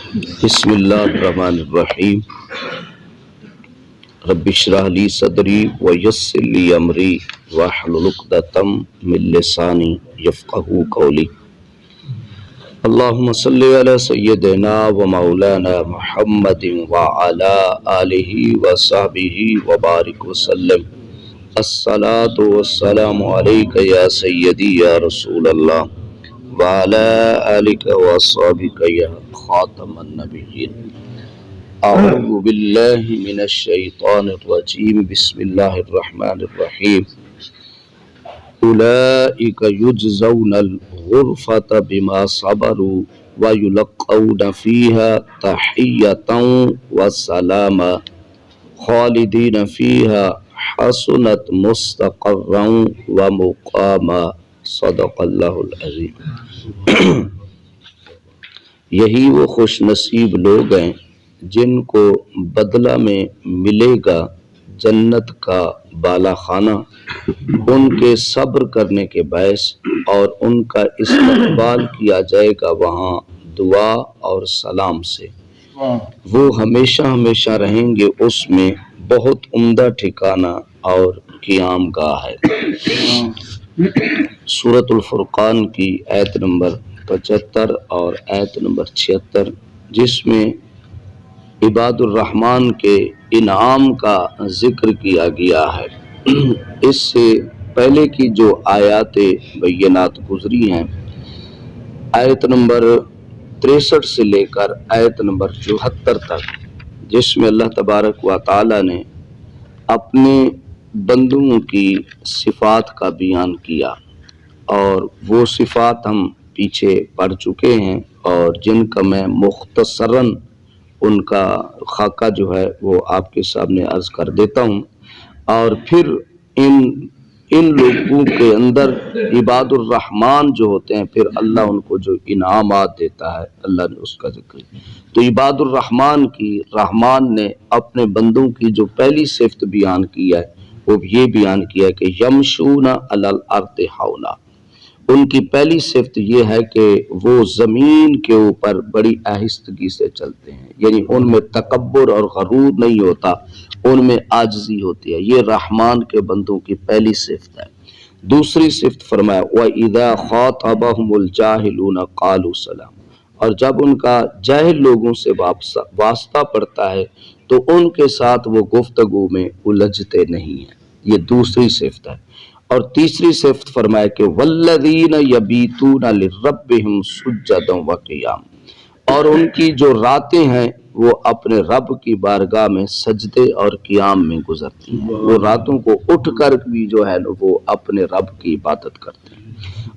بسم اللہ الرحمن الرحیم رب اشرح لی صدری ویسر لی امری واحلل عقدۃ من لسانی یفقہوا قولی اللہم صلی علی سیدنا و مولانا محمد وعلی آلہ وصحبہ وبارک وسلم الصلاۃ والسلام علیک یا سیدی یا رسول اللہ وعلى آلك وصحبك يا خاتم النبيين أعوذ بالله من الشيطان الرجيم بسم الله الرحمن الرحيم أولئك يجزون الغرفة بما صبروا ويلقون فيها تحية وسلاما خالدين فيها حسنت مستقرا ومقاما صدق اللہ العظیم۔ یہی وہ خوش نصیب لوگ ہیں جن کو بدلہ میں ملے گا جنت کا بالا خانہ ان کے صبر کرنے کے باعث، اور ان کا استقبال کیا جائے گا وہاں دعا اور سلام سے۔ وہ ہمیشہ ہمیشہ رہیں گے اس میں، بہت عمدہ ٹھکانہ اور قیام گاہ ہے۔ سورۃ الفرقان کی آیت نمبر 75 اور آیت نمبر 76، جس میں عباد الرحمن کے انعام کا ذکر کیا گیا ہے۔ اس سے پہلے کی جو آیات بینات گزری ہیں، آیت نمبر 63 سے لے کر آیت نمبر 74 تک، جس میں اللہ تبارک و تعالی نے اپنے بندوں کی صفات کا بیان کیا، اور وہ صفات ہم پیچھے پڑھ چکے ہیں اور جن کا میں مختصراً ان کا خاکہ جو ہے وہ آپ کے سامنے عرض کر دیتا ہوں، اور پھر ان لوگوں کے اندر عباد الرحمن جو ہوتے ہیں، پھر اللہ ان کو جو انعامات دیتا ہے اللہ نے اس کا ذکر۔ تو عباد الرحمن کی رحمان نے اپنے بندوں کی جو پہلی صفت بیان کی ہے وہ یہ بیان کیا کہ یمشون علی الارض ہونا۔ ان کی پہلی صفت یہ ہے کہ وہ زمین کے اوپر بڑی آہستگی سے چلتے ہیں، یعنی ان میں تکبر اور غرور نہیں ہوتا، ان میں عاجزی ہوتی ہے۔ یہ رحمان کے بندوں کی پہلی صفت ہے۔ دوسری صفت فرمایا وَإِذَا خَاطَبَهُمُ الْجَاهِلُونَ قَالُوا سَلَامًا، اور جب ان کا جاہل لوگوں سے واسطہ پڑتا ہے تو ان کے ساتھ وہ گفتگو میں الجھتے نہیں ہیں۔ یہ دوسری صفت ہے۔ اور تیسری صفت فرمایا کہ وَالَّذِينَ يَبِيتُونَ لِرَبِّهِمْ سُجَّدًا وَقِيَامًا، اور ان کی جو راتیں ہیں وہ اپنے رب کی بارگاہ میں سجدے اور قیام میں گزرتی ہیں۔ وہ راتوں کو اٹھ کر بھی جو ہے وہ اپنے رب کی عبادت کرتے ہیں۔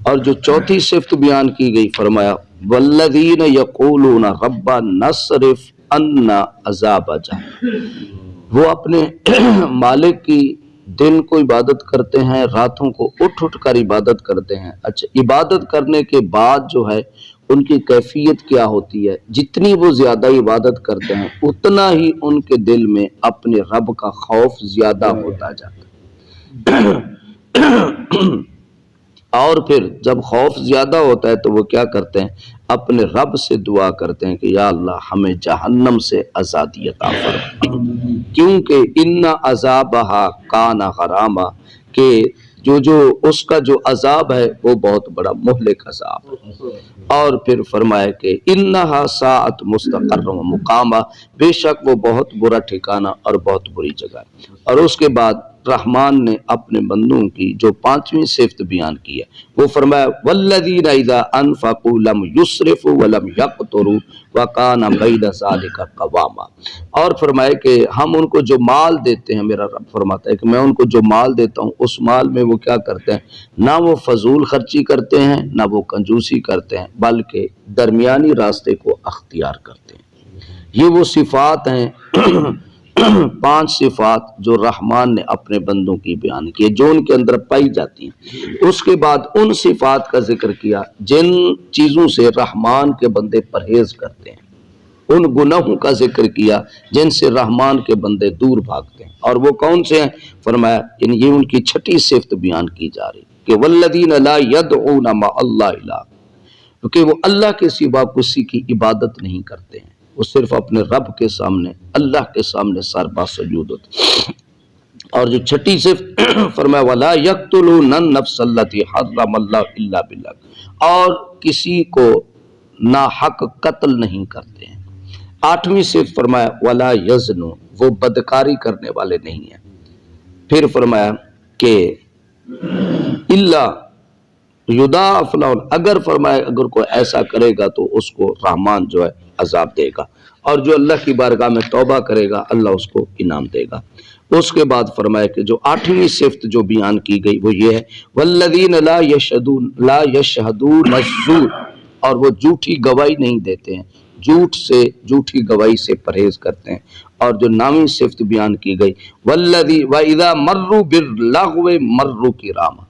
اور جو چوتھی صفت بیان کی گئی فرمایا وَالَّذِينَ يَقُولُونَ رَبَّنَا اصْرِفْ عَنَّا عَذَابَ جَهَنَّمَ، وہ اپنے مالک کی دن کو عبادت کرتے ہیں، راتوں کو اٹھ اٹھ کر عبادت کرتے ہیں۔ اچھا، عبادت کرنے کے بعد جو ہے ان کی کیفیت کیا ہوتی ہے؟ جتنی وہ زیادہ عبادت کرتے ہیں اتنا ہی ان کے دل میں اپنے رب کا خوف زیادہ ہوتا جاتا ہے۔ اور پھر جب خوف زیادہ ہوتا ہے تو وہ کیا کرتے ہیں؟ اپنے رب سے دعا کرتے ہیں کہ یا اللہ ہمیں جہنم سے آزادی عطا فرما، کیونکہ ان عذابہا کان غراما، کہ جو اس کا جو عذاب ہے وہ بہت بڑا مہلک عذاب ہے۔ اور پھر فرمایا کہ انہا ساعت مستقر و مقامہ، بے شک وہ بہت برا ٹھکانہ اور بہت بری جگہ ہے۔ اور اس کے بعد رحمان نے اپنے بندوں کی جو پانچویں صفت بیان کی ہے وہ فرمایا والذین اذا انفقوا لم یسرفوا ولم یقتروا وکان بین ذلک قواما، اور فرمایا کہ ہم ان کو جو مال دیتے ہیں، میرا رب فرماتا ہے کہ میں ان کو جو مال دیتا ہوں اس مال میں وہ کیا کرتے ہیں؟ نہ وہ فضول خرچی کرتے ہیں نہ وہ کنجوسی کرتے ہیں، بلکہ درمیانی راستے کو اختیار کرتے ہیں۔ یہ وہ صفات ہیں پانچ صفات جو رحمان نے اپنے بندوں کی بیان کی، جو ان کے اندر پائی جاتی ہیں۔ اس کے بعد ان صفات کا ذکر کیا جن چیزوں سے رحمان کے بندے پرہیز کرتے ہیں، ان گناہوں کا ذکر کیا جن سے رحمان کے بندے دور بھاگتے ہیں، اور وہ کون سے ہیں؟ فرمایا یہ ان کی چھٹی صفت بیان کی جا رہی کہ والذین لا یدعون مع اللہ الہ، کیونکہ وہ اللہ کے سوا کسی کی عبادت نہیں کرتے ہیں۔ وہ صرف اپنے رب کے سامنے، اللہ کے سامنے سربا سجود ہوتے۔ اور جو چھٹی صفت فرمایا وَلَا يَقْتُلُونَ النَّفْسَ الَّتِي حَرَّمَ اللَّهُ إِلَّا بِالْحَقِّ، اور کسی کو ناحق قتل نہیں کرتے ہیں۔ آٹھویں صفت فرمایا وَلَا يَزْنُونَ، وہ بدکاری کرنے والے نہیں ہیں۔ پھر فرمایا کہ إِلَّا يُضَاعَفْ لَهُ، اگر فرمایا اگر کوئی ایسا کرے گا تو اس کو رحمان جو ہے عذاب دے گا، اور جو اللہ کی بارگاہ میں توبہ کرے گا اللہ اس کو انعام دے گا۔ اس کے بعد فرمایا کہ جو آٹھویں صفت جو بیان کی گئی وہ یہ ہے والذین لا یشہدون الزور، اور وہ جھوٹی گواہی نہیں دیتے ہیں، جھوٹی گواہی سے پرہیز کرتے ہیں۔ اور جو نامی صفت بیان کی گئی وَإِذَا مَرُّوا بِاللَّغْوِ مَرُّوا كِرَامًا،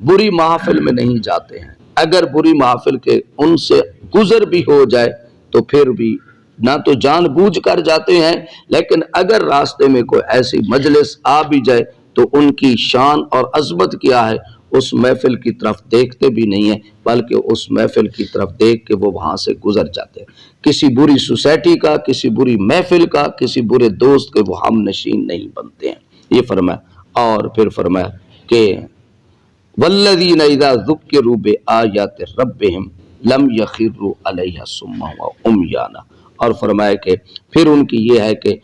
بری محفل میں نہیں جاتے ہیں، اگر بری محفل کے ان سے گزر بھی ہو جائے تو پھر بھی نہ تو جان بوجھ کر جاتے ہیں، لیکن اگر راستے میں کوئی ایسی مجلس آ بھی جائے تو ان کی شان اور عظمت کیا ہے، اس محفل کی طرف دیکھتے بھی نہیں ہیں، بلکہ اس محفل کی طرف دیکھ کے وہ وہاں سے گزر جاتے ہیں۔ کسی بری سوسائٹی کا، کسی بری محفل کا، کسی برے دوست کے وہ ہم نشین نہیں بنتے ہیں، یہ فرمایا۔ اور پھر فرمایا کہ والذین اذا ذکروا بآیات ربہم لم یخروا علیہا صما وعمیانا، اور فرمایا کہ پھر ان کی یہ ہے کہ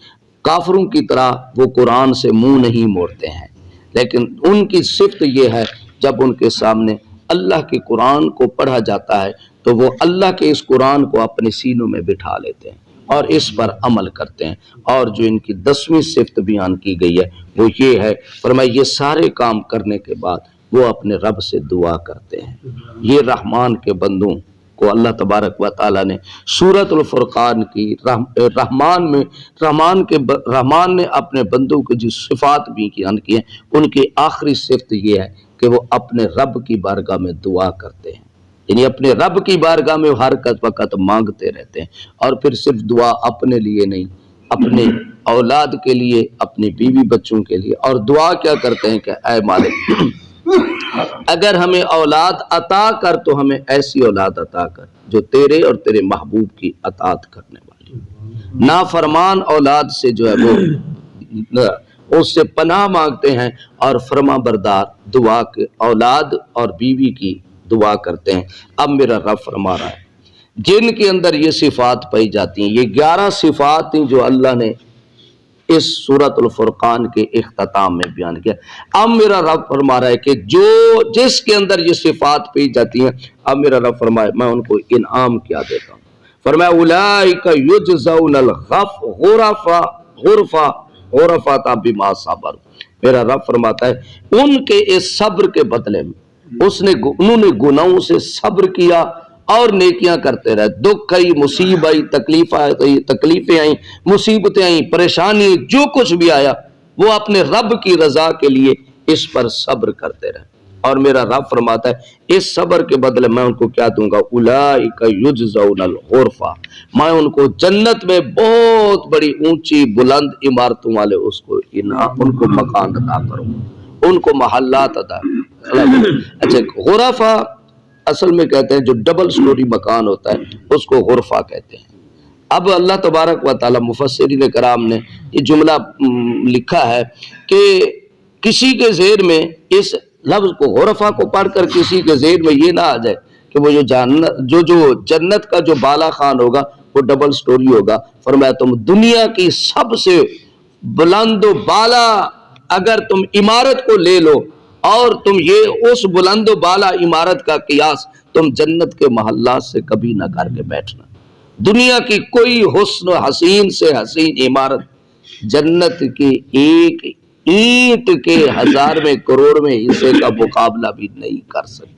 کافروں کی طرح وہ قرآن سے منہ نہیں موڑتے ہیں، لیکن ان کی صفت یہ ہے جب ان کے سامنے اللہ کے قرآن کو پڑھا جاتا ہے تو وہ اللہ کے اس قرآن کو اپنے سینوں میں بٹھا لیتے ہیں اور اس پر عمل کرتے ہیں۔ اور جو ان کی 10ویں صفت بیان کی گئی ہے وہ یہ ہے، فرمایا یہ سارے کام کرنے کے بعد وہ اپنے رب سے دعا کرتے ہیں۔ یہ رحمان کے بندوں کو اللہ تبارک و تعالیٰ نے سورۃ الفرقان کی رحمان نے اپنے بندوں کو جو صفات بھی بیان کی ہیں، ان کی آخری صفت یہ ہے کہ وہ اپنے رب کی بارگاہ میں دعا کرتے ہیں، یعنی اپنے رب کی بارگاہ میں ہر وقت مانگتے رہتے ہیں، اور پھر صرف دعا اپنے لیے نہیں، اپنے اولاد کے لیے، اپنے بیوی بچوں کے لیے، اور دعا کیا کرتے ہیں کہ اے مالک اگر ہمیں اولاد عطا کر تو ہمیں ایسی اولاد عطا کر جو تیرے اور تیرے محبوب کی اطاعت کرنے والی، نافرمان اولاد سے جو ہے وہ اس سے پناہ مانگتے ہیں، اور فرما بردار دعا کے اولاد اور بیوی کی دعا کرتے ہیں۔ اب میرا رب فرما رہا ہے جن کے اندر یہ صفات پائی جاتی ہیں، یہ 11 صفات ہیں جو اللہ نے اس سورۃ الفرقان کے اختتام میں بیان کیا۔ اب میرا رب فرما رہا ہے کہ جس کے اندر یہ صفات پائی جاتی ہیں، اب میرا رب فرمائے میں ان کو انعام کیا دیتا ہوں۔ فرمایا اولئک یجزون غرفۃ بما صبروا، میرا رب فرماتا ہے ان کے اس صبر کے بدلے میں انہوں نے گناہوں سے صبر کیا اور نیکیاں کرتے رہے، دکھ آئی، مصیبت آئی، تکلیفیں آئیں، مصیبتیں آئیں، پریشانی، جو کچھ بھی آیا وہ اپنے رب کی رضا کے لیے اس پر صبر کرتے رہے۔ اور میرا رب فرماتا ہے اس صبر کے بدلے میں ان کو کیا دوں گا، اولئک یجزون الغرفہ، میں ان کو جنت میں بہت بڑی اونچی بلند عمارتوں والے ان کو مکان عطا کروں، ان کو محلات عطا۔ اچھا، غرفہ اصل میں کہتے ہیں جو ڈبل سٹوری مکان ہوتا ہے اس کو غرفہ کہتے ہیں۔ اب اللہ تبارک و تعالی مفسرین کرام نے یہ جملہ لکھا ہے کہ کسی کے ذہن میں اس لفظ کو غرفہ کو پڑھ کر کسی کے ذہن میں یہ نہ آ جائے کہ وہ جو جنت کا جو بالا خان ہوگا وہ ڈبل سٹوری ہوگا۔ فرمایا تم دنیا کی سب سے بلند و بالا اگر تم عمارت کو لے لو اور تم یہ اس بلند و بالا عمارت کا قیاس تم جنت کے محلات سے کبھی نہ کر کے بیٹھنا، دنیا کی کوئی حسن و حسین سے حسین عمارت جنت کی ایک اینٹ کے 1000 میں کروڑ میں حصے کا مقابلہ بھی نہیں کر سکتی۔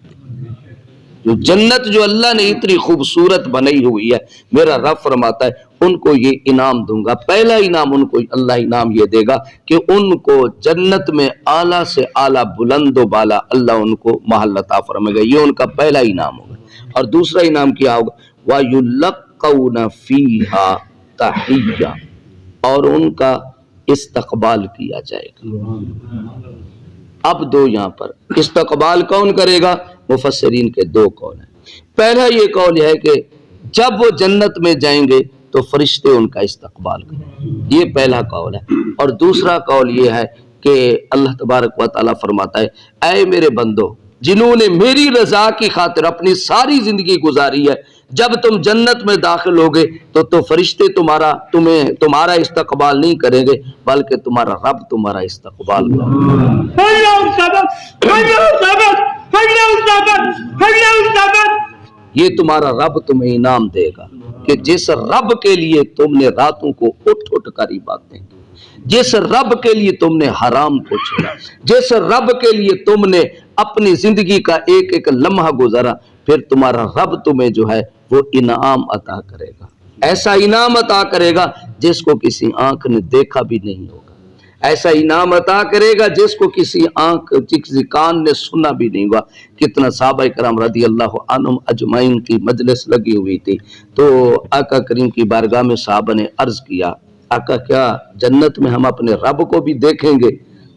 جو جنت جو اللہ نے اتنی خوبصورت بنائی ہوئی ہے، میرا رب فرماتا ہے ان کو یہ انعام دوں گا۔ پہلا انعام ان کو اللہ انعام یہ دے گا کہ ان کو جنت میں اعلیٰ سے اعلیٰ بلند و بالا اللہ ان کو محل عطا فرمائے گا، یہ ان کا پہلا انعام ہوگا۔ اور دوسرا انعام کیا ہوگا، وَيُلَقَّوْنَ فِيهَا تَحِيَّةً، اور ان کا استقبال کیا جائے گا۔ اب دو یہاں پر استقبال کون کرے گا، مفسرین کے 2 قول ہیں۔ پہلا یہ قول ہے کہ جب وہ جنت میں جائیں گے تو فرشتے ان کا استقبال کریں. یہ پہلا قول ہے. اور دوسرا قول یہ ہے کہ اللہ تبارک و تعالیٰ فرماتا ہے اے میرے بندو جنہوں نے میری رضا کی خاطر اپنی ساری زندگی گزاری ہے، جب تم جنت میں داخل ہوگے تو فرشتے تمہارا استقبال نہیں کریں گے بلکہ تمہارا رب تمہارا استقبال یہ تمہارا رب تمہیں انعام دے گا کہ جس رب کے لیے تم نے راتوں کو اٹھ اٹھ کر عبادتیں کی، جس رب کے لیے تم نے حرام کو چھوڑا، جس رب کے لیے تم نے اپنی زندگی کا ایک ایک لمحہ گزارا، پھر تمہارا رب تمہیں جو ہے وہ انعام عطا کرے گا. ایسا انعام عطا کرے گا جس کو کسی آنکھ نے دیکھا بھی نہیں ہوگا. ایسا انعام عطا کرے گا جس کو کسی کان نے سنا بھی نہیں ہوگا. کتنا صحابہ کرام رضی اللہ عنہم اجمعین کی مجلس لگی ہوئی تھی تو آقا کریم کی بارگاہ میں صحابہ نے عرض کیا آقا کیا جنت میں ہم اپنے رب کو بھی دیکھیں گے؟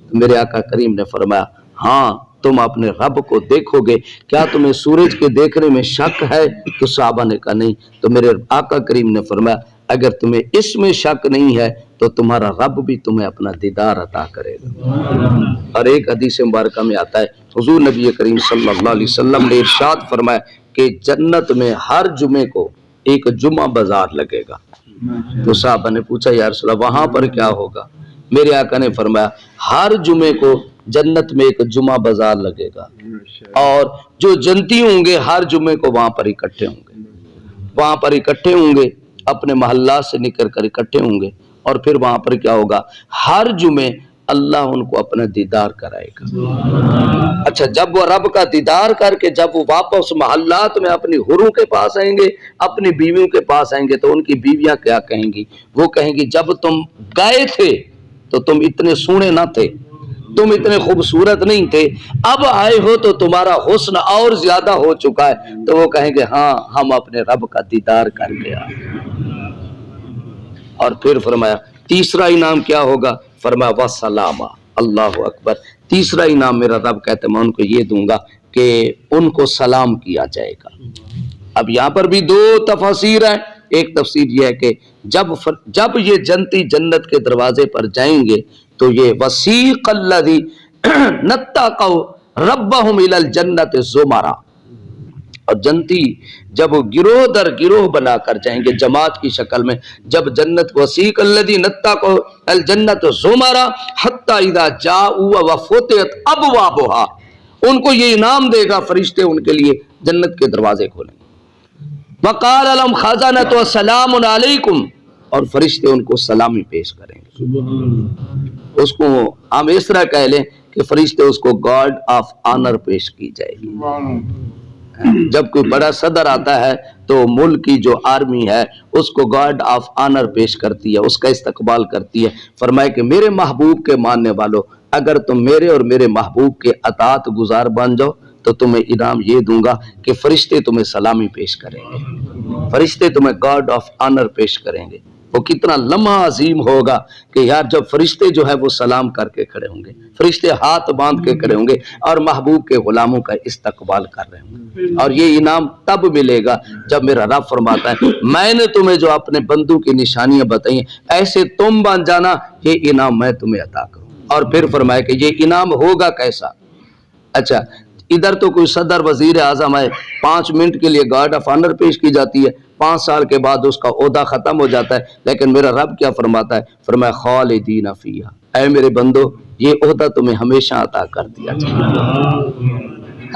تو میرے آقا کریم نے فرمایا ہاں تم اپنے رب کو دیکھو گے، کیا تمہیں سورج کے دیکھنے میں شک ہے؟ تو صحابہ نے کہا نہیں. تو میرے آقا کریم نے فرمایا اگر تمہیں اس میں شک نہیں ہے تو تمہارا رب بھی تمہیں اپنا دیدار عطا کرے گا. اور ایک حدیث مبارکہ میں آتا ہے حضور نبی کریم صلی اللہ علیہ وسلم نے ارشاد فرمایا کہ جنت میں ہر جمعے کو ایک جمعہ بازار لگے گا. تو صحابہ نے پوچھا یا رسول اللہ وہاں پر کیا ہوگا؟ میرے آقا نے فرمایا ہر جمعے کو جنت میں ایک جمعہ بازار لگے گا اور جو جنتی ہوں گے ہر جمعے کو وہاں پر اکٹھے ہوں گے، وہاں پر اکٹھے ہوں گے، اپنے محلات سے نکل کر اکٹھے ہوں گے اور پھر وہاں پر کیا ہوگا ہر جمعے اللہ ان کو اپنا دیدار کرائے گا. اچھا جب وہ رب کا دیدار کر کے جب وہ واپس محلات میں اپنی حوروں کے پاس آئیں گے، اپنی بیویوں کے پاس آئیں گے تو ان کی بیویاں کیا کہیں گی؟ وہ کہیں گی جب تم گئے تھے تو تم اتنے سونے نہ تھے، تم اتنے خوبصورت نہیں تھے، اب آئے ہو تو تمہارا حسن اور زیادہ ہو چکا ہے. تو وہ کہیں گے ہاں ہم اپنے رب کا دیدار کر کے آئے. اور پھر فرمایا تیسرا انعام کیا ہوگا؟ فرمایا وسلامہ. اللہ اکبر. تیسرا انعام میرا رب کہتے میں ان کو یہ دوں گا کہ ان کو سلام کیا جائے گا. اب یہاں پر بھی دو تفسیر ہیں. ایک تفسیر یہ ہے کہ جب یہ جنتی جنت کے دروازے پر جائیں گے تو یہ وسیق الذی نتقوا ربهم الی الجنت زمرا، اور جنتی جب گروہ در گروہ بنا کر جائیں گے جماعت کی شکل میں، جب جنت وسیق الذی نتقوا الجنت زمرا حتی اذا جاءوا وفتحت ابوابها، ان کو یہ انعام دے گا فرشتے ان کے لیے جنت کے دروازے کھولیں گے. وقال لهم خزنۃ سلام علیکم، اور فرشتے ان کو سلامی پیش کریں گے. اس کو ہم اس طرح کہہ لیں کہ فرشتے اس کو گارڈ آف آنر پیش کی جائے گی. جب کوئی بڑا صدر آتا ہے تو ملک کی جو آرمی ہے اس کو گارڈ آف آنر پیش کرتی ہے، اس کا استقبال کرتی ہے. فرمائے کہ میرے محبوب کے ماننے والوں اگر تم میرے اور میرے محبوب کے اطاعت گزار بن جاؤ تو تمہیں انعام یہ دوں گا کہ فرشتے تمہیں سلامی پیش کریں گے، فرشتے تمہیں گارڈ آف آنر پیش کریں گے. وہ کتنا لمحہ عظیم ہوگا کہ یار جب فرشتے جو ہے وہ سلام کر کے کھڑے ہوں گے، فرشتے ہاتھ باندھ کے کھڑے ہوں گے اور محبوب کے غلاموں کا استقبال کر رہے ہوں گے. اور یہ انعام تب ملے گا جب میرا رب فرماتا ہے میں نے تمہیں جو اپنے بندوں کی نشانیاں بتائی ہیں ایسے تم بن جانا، یہ انعام میں تمہیں عطا کروں. اور پھر فرمایا کہ یہ انعام ہوگا کیسا؟ اچھا ادھر تو کوئی صدر وزیر اعظم ہے 5 منٹ کے لیے گارڈ آف آنر پیش کی جاتی ہے، 5 سال کے بعد اس کا عہدہ ختم ہو جاتا ہے. لیکن میرا رب کیا فرماتا ہے؟ فرمایا خالدین فیہا، اے میرے بندو یہ عہدہ تمہیں ہمیشہ عطا کر دیا جائے گا،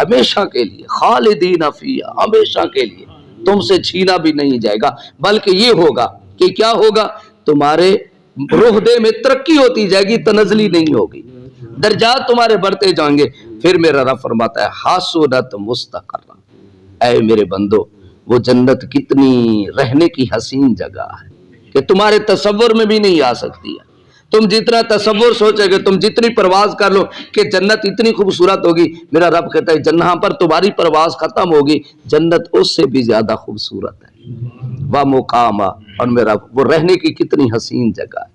ہمیشہ کے لیے. خالدین فیہا، ہمیشہ کے لیے، تم سے چھینا بھی نہیں جائے گا. بلکہ یہ ہوگا کہ کیا ہوگا؟ تمہارے عہدے میں ترقی ہوتی جائے گی، تنزلی نہیں ہوگی، درجات تمہارے بڑھتے جائیں گے. پھر میرا رب فرماتا ہے حسنت مستقرا، اے میرے بندو وہ جنت کتنی رہنے کی حسین جگہ ہے کہ تمہارے تصور میں بھی نہیں آ سکتی ہے. تم جتنا تصور سوچے گے، تم جتنی پرواز کر لو کہ جنت اتنی خوبصورت ہوگی، میرا رب کہتا ہے جہاں پر تمہاری پرواز ختم ہوگی جنت اس سے بھی زیادہ خوبصورت ہے. وَمُقَامًا، اور میرا وہ رہنے کی کتنی حسین جگہ ہے.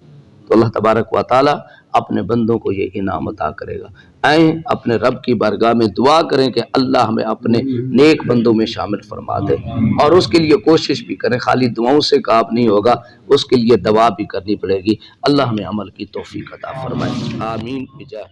تو اللہ تبارک و تعالی اپنے بندوں کو یہ انعام عطا کرے گا۔ آئیں اپنے رب کی بارگاہ میں دعا کریں کہ اللہ ہمیں اپنے نیک بندوں میں شامل فرما دے، اور اس کے لیے کوشش بھی کریں، خالی دعاؤں سے کام نہیں ہوگا، اس کے لیے دعا بھی کرنی پڑے گی۔ اللہ ہمیں عمل کی توفیق عطا فرمائے، آمین بجاہ